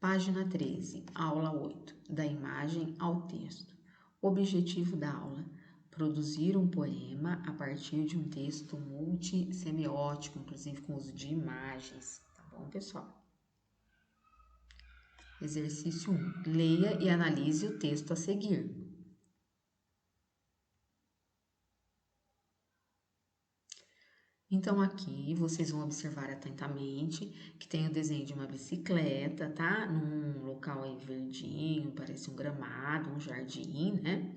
Página 13, aula 8, da imagem ao texto. Objetivo da aula: produzir um poema a partir de um texto multissemiótico, inclusive com uso de imagens. Tá bom, pessoal? Exercício 1. Leia e analise o texto a seguir. Então, aqui vocês vão observar atentamente que tem o desenho de uma bicicleta, tá? Num local aí verdinho, parece um gramado, um jardim, né?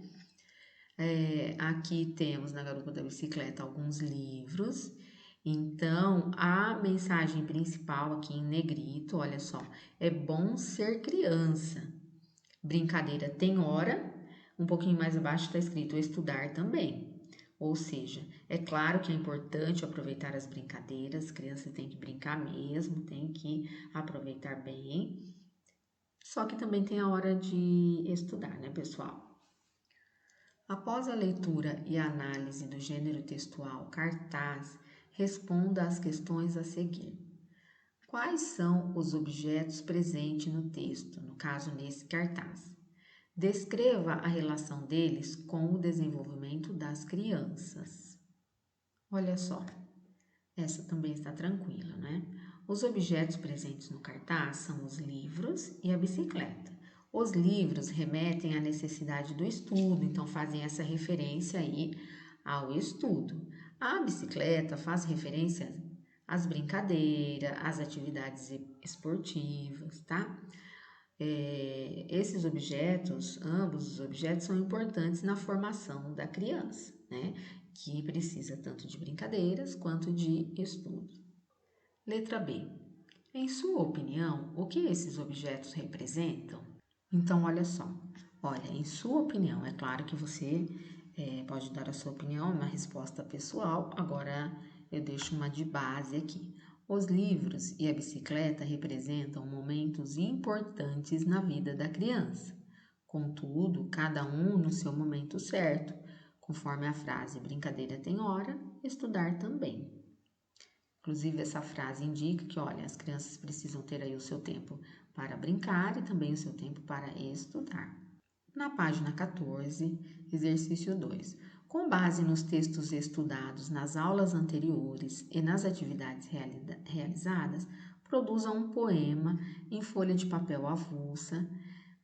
Aqui temos na garupa da bicicleta alguns livros. Então, a mensagem principal aqui em negrito, olha só, é bom ser criança. Brincadeira tem hora. Um pouquinho mais abaixo está escrito estudar também. Ou seja, é claro que é importante aproveitar as brincadeiras, criança tem que brincar mesmo, tem que aproveitar bem. Só que também tem a hora de estudar, né, pessoal? Após a leitura e a análise do gênero textual cartaz, responda às questões a seguir. Quais são os objetos presentes no texto, no caso nesse cartaz? Descreva a relação deles com o desenvolvimento das crianças. Olha só, essa também está tranquila, né? Os objetos presentes no cartaz são os livros e a bicicleta. Os livros remetem à necessidade do estudo, então fazem essa referência aí ao estudo. A bicicleta faz referência às brincadeiras, às atividades esportivas, tá? Esses objetos, ambos os objetos, são importantes na formação da criança, né? Que precisa tanto de brincadeiras quanto de estudo. Letra B. Em sua opinião, o que esses objetos representam? Então, olha só. Olha, em sua opinião, é claro que você pode dar a sua opinião, uma resposta pessoal. Agora, eu deixo uma de base aqui. Os livros e a bicicleta representam momentos importantes na vida da criança. Contudo, cada um no seu momento certo, conforme a frase brincadeira tem hora, estudar também. Inclusive, essa frase indica que, olha, as crianças precisam ter aí o seu tempo para brincar e também o seu tempo para estudar. Na página 14, exercício 2. Com base nos textos estudados nas aulas anteriores e nas atividades realizadas, produza um poema em folha de papel avulsa.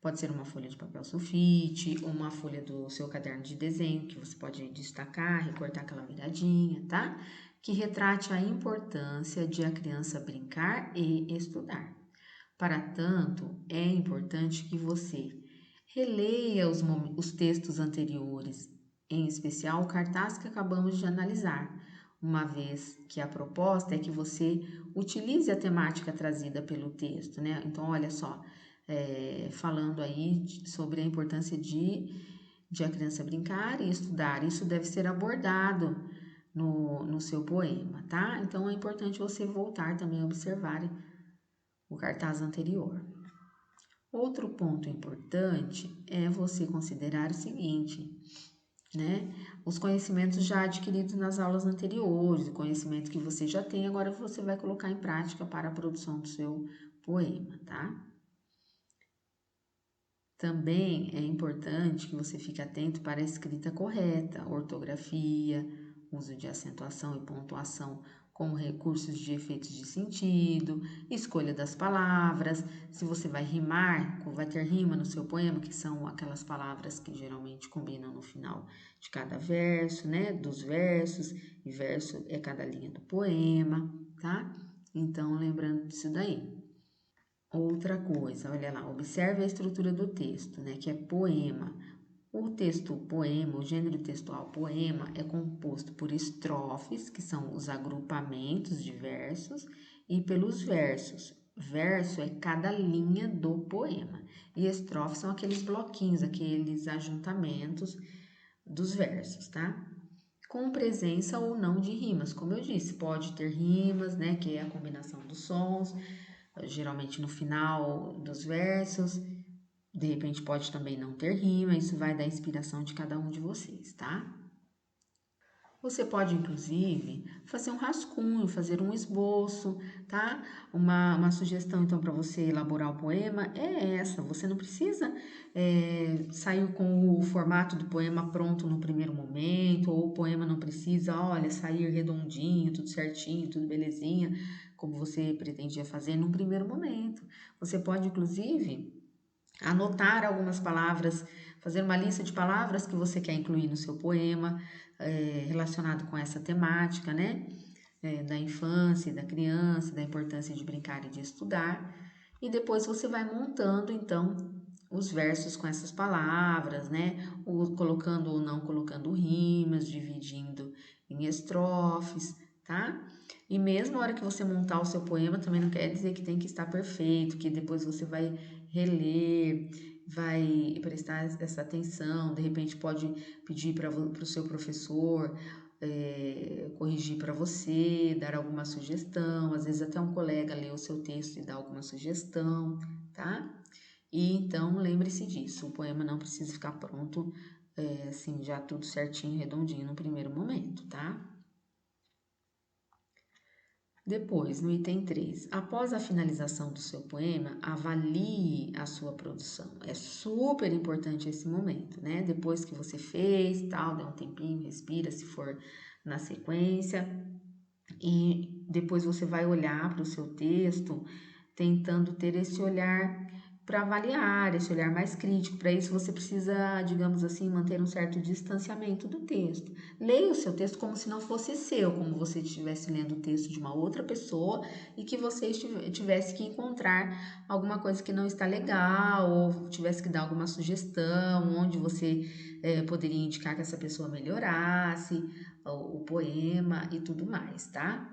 Pode ser uma folha de papel sulfite, uma folha do seu caderno de desenho, que você pode destacar, recortar aquela viradinha, tá? Que retrate a importância de a criança brincar e estudar. Para tanto, é importante que você releia os textos anteriores, em especial o cartaz que acabamos de analisar, uma vez que a proposta é que você utilize a temática trazida pelo texto, né? Então, olha só, falando aí sobre a importância de a criança brincar e estudar, isso deve ser abordado no seu poema, tá? Então, é importante você voltar também a observar o cartaz anterior. Outro ponto importante é você considerar o seguinte, né? Os conhecimentos já adquiridos nas aulas anteriores, o conhecimento que você já tem, agora você vai colocar em prática para a produção do seu poema, tá? Também é importante que você fique atento para a escrita correta, ortografia, uso de acentuação e pontuação como recursos de efeitos de sentido, escolha das palavras, se você vai rimar, vai ter rima no seu poema, que são aquelas palavras que geralmente combinam no final de cada verso, né, dos versos, e verso é cada linha do poema, tá? Então, lembrando disso daí. Outra coisa, olha lá, observe a estrutura do texto, né, que é poema. O texto poema, o gênero textual poema, é composto por estrofes, que são os agrupamentos de versos, e pelos versos. Verso é cada linha do poema. E estrofes são aqueles bloquinhos, aqueles ajuntamentos dos versos, tá? Com presença ou não de rimas, como eu disse, pode ter rimas, né, que é a combinação dos sons, geralmente no final dos versos. De repente pode também não ter rima, isso vai da inspiração de cada um de vocês, tá? Você pode, inclusive, fazer um rascunho, fazer um esboço, tá? Uma sugestão, então, para você elaborar o poema é essa. Você não precisa sair com o formato do poema pronto no primeiro momento, ou o poema não precisa, olha, sair redondinho, tudo certinho, tudo belezinha, como você pretendia fazer num primeiro momento. Você pode, inclusive, anotar algumas palavras, fazer uma lista de palavras que você quer incluir no seu poema, relacionado com essa temática, né? Da infância e da criança, da importância de brincar e de estudar. E depois você vai montando, então, os versos com essas palavras, né? Ou colocando ou não colocando rimas, dividindo em estrofes, tá? E mesmo a hora que você montar o seu poema, também não quer dizer que tem que estar perfeito, que depois você vai reler, vai prestar essa atenção, de repente pode pedir para o seu professor corrigir para você, dar alguma sugestão, às vezes até um colega lê o seu texto e dá alguma sugestão, tá? E então lembre-se disso, o poema não precisa ficar pronto, assim, já tudo certinho, redondinho no primeiro momento, tá? Depois, no item 3, após a finalização do seu poema, avalie a sua produção. É super importante esse momento, né? Depois que você fez, tal, dá um tempinho, respira, se for na sequência, e depois você vai olhar para o seu texto, tentando ter esse olhar para avaliar, esse olhar mais crítico. Para isso você precisa, digamos assim, manter um certo distanciamento do texto. Leia o seu texto como se não fosse seu, como você estivesse lendo o texto de uma outra pessoa e que você tivesse que encontrar alguma coisa que não está legal ou tivesse que dar alguma sugestão, onde você poderia indicar que essa pessoa melhorasse o poema e tudo mais, tá?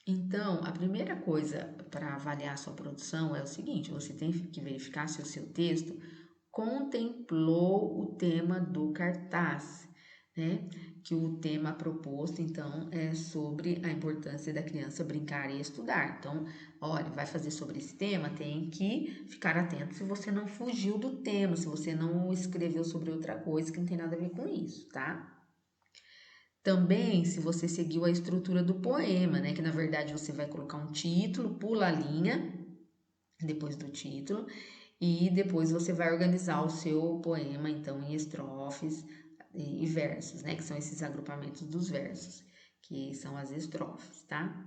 Então, a primeira coisa para avaliar a sua produção é o seguinte: você tem que verificar se o seu texto contemplou o tema do cartaz, né? Que o tema proposto, então, é sobre a importância da criança brincar e estudar. Então, olha, vai fazer sobre esse tema, tem que ficar atento se você não fugiu do tema, se você não escreveu sobre outra coisa que não tem nada a ver com isso, tá? Também, se você seguiu a estrutura do poema, né? Que na verdade você vai colocar um título, pula a linha depois do título, e depois você vai organizar o seu poema, então, em estrofes e versos, né? Que são esses agrupamentos dos versos, que são as estrofes, tá?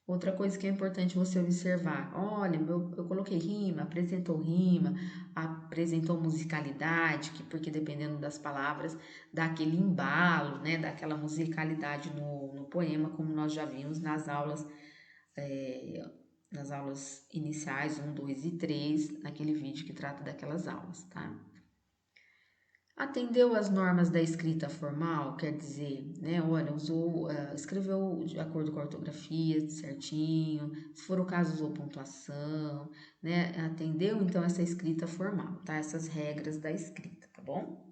Outra coisa que é importante você observar, olha, eu coloquei rima, apresentou musicalidade, porque dependendo das palavras, dá aquele embalo, né, dá aquela musicalidade no poema, como nós já vimos nas aulas iniciais, 1, 2 e 3, naquele vídeo que trata daquelas aulas, tá? Atendeu às normas da escrita formal, quer dizer, né, olha, escreveu de acordo com a ortografia certinho, se for o caso usou pontuação, né, atendeu então essa escrita formal, tá, essas regras da escrita, tá bom?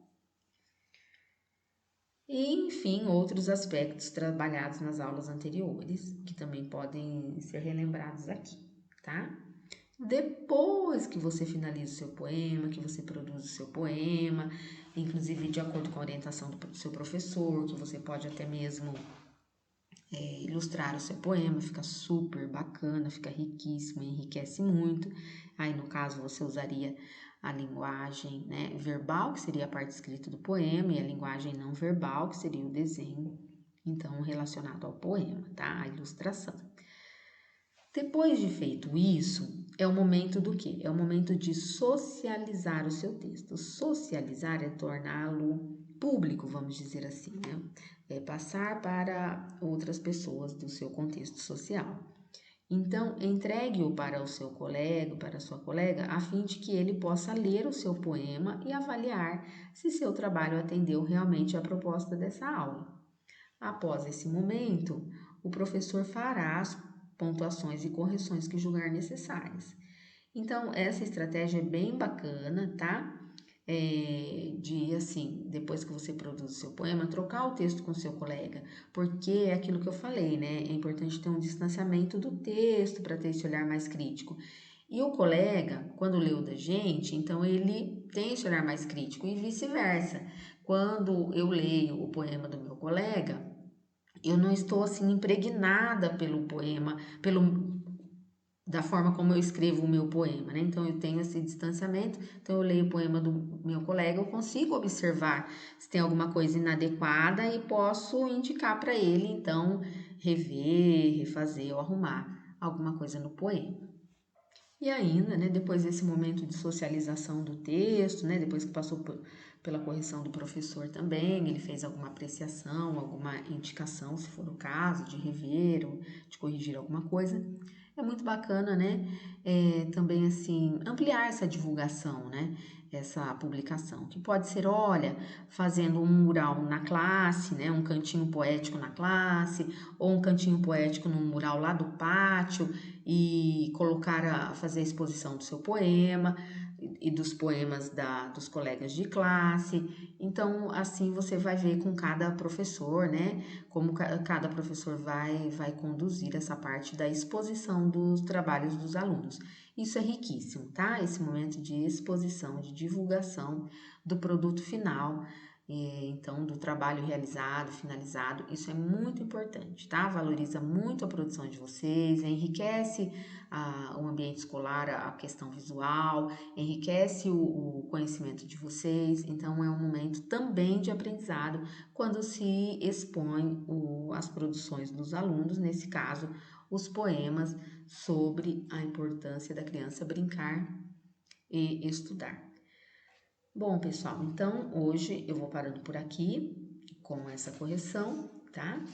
E, enfim, outros aspectos trabalhados nas aulas anteriores, que também podem ser relembrados aqui, tá? Depois que você finaliza o seu poema, que você produz o seu poema, inclusive de acordo com a orientação do seu professor, que você pode até mesmo ilustrar o seu poema, fica super bacana, fica riquíssimo, enriquece muito. Aí, no caso, você usaria a linguagem, né, verbal, que seria a parte escrita do poema, e a linguagem não verbal, que seria o desenho, então, relacionado ao poema, tá? A ilustração. Depois de feito isso, é o momento do quê? É o momento de socializar o seu texto. Socializar é torná-lo público, vamos dizer assim, né? É passar para outras pessoas do seu contexto social. Então, entregue-o para o seu colega, para a sua colega, a fim de que ele possa ler o seu poema e avaliar se seu trabalho atendeu realmente à proposta dessa aula. Após esse momento, o professor fará as pontuações e correções que julgar necessárias. Então, essa estratégia é bem bacana, tá? De assim, depois que você produz o seu poema, trocar o texto com o seu colega, porque é aquilo que eu falei, né? É importante ter um distanciamento do texto para ter esse olhar mais crítico. E o colega, quando leu da gente, então ele tem esse olhar mais crítico e vice-versa. Quando eu leio o poema do meu colega, eu não estou assim impregnada pelo poema, da forma como eu escrevo o meu poema, né? Então eu tenho esse distanciamento, então eu leio o poema do meu colega, eu consigo observar se tem alguma coisa inadequada e posso indicar para ele, então, rever, refazer ou arrumar alguma coisa no poema. E ainda, né, depois desse momento de socialização do texto, né, depois que passou pela correção do professor também, ele fez alguma apreciação, alguma indicação, se for o caso, de rever ou de corrigir alguma coisa. É muito bacana, né, também assim, ampliar essa divulgação, né, essa publicação, que pode ser, olha, fazendo um mural na classe, né, um cantinho poético na classe, ou um cantinho poético no mural lá do pátio, e colocar fazer a exposição do seu poema e dos poemas dos colegas de classe. Então, assim você vai ver com cada professor, né? Como cada professor vai conduzir essa parte da exposição dos trabalhos dos alunos. Isso é riquíssimo, tá? Esse momento de exposição, de divulgação do produto final, então do trabalho realizado, finalizado, isso é muito importante, tá? Valoriza muito a produção de vocês, enriquece o ambiente escolar, a questão visual, enriquece o conhecimento de vocês, então é um momento também de aprendizado quando se expõe as produções dos alunos, nesse caso, os poemas sobre a importância da criança brincar e estudar. Bom, pessoal, então hoje eu vou parando por aqui com essa correção, tá?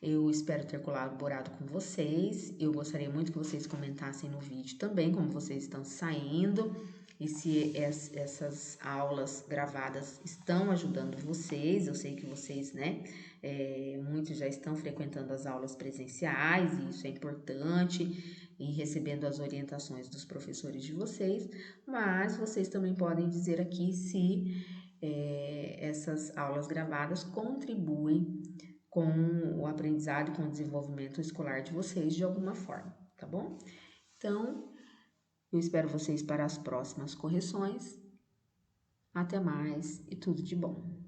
Eu espero ter colaborado com vocês. Eu gostaria muito que vocês comentassem no vídeo também como vocês estão saindo e se essas aulas gravadas estão ajudando vocês. Eu sei que vocês, né, muitos já estão frequentando as aulas presenciais e isso é importante e recebendo as orientações dos professores de vocês, mas vocês também podem dizer aqui se essas aulas gravadas contribuem com o aprendizado e com o desenvolvimento escolar de vocês de alguma forma, tá bom? Então, eu espero vocês para as próximas correções. Até mais e tudo de bom!